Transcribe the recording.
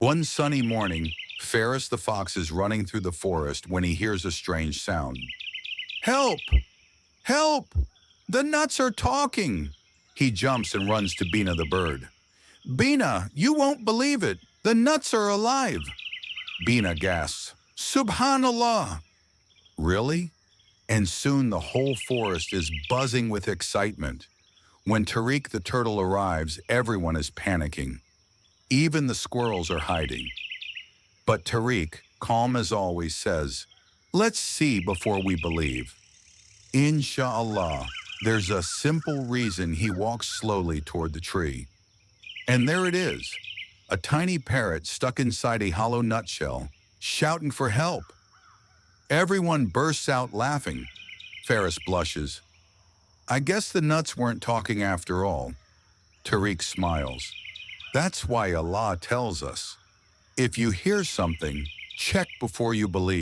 One sunny morning, Ferris the fox is running through the forest when he hears a strange sound. Help! Help! The nuts are talking! He jumps and runs to Bina the bird. Bina, you won't believe it! The nuts are alive! Bina gasps, Subhanallah! Really? And soon the whole forest is buzzing with excitement. When Tariq the turtle arrives, everyone is panicking. Even the squirrels are hiding. But Tariq, calm as always, says, let's see before we believe. Insha'Allah, there's a simple reason he walks slowly toward the tree. And there it is, a tiny parrot stuck inside a hollow nutshell, shouting for help. Everyone bursts out laughing. Ferris blushes. I guess the nuts weren't talking after all. Tariq smiles. That's why Allah tells us, if you hear something, check before you believe.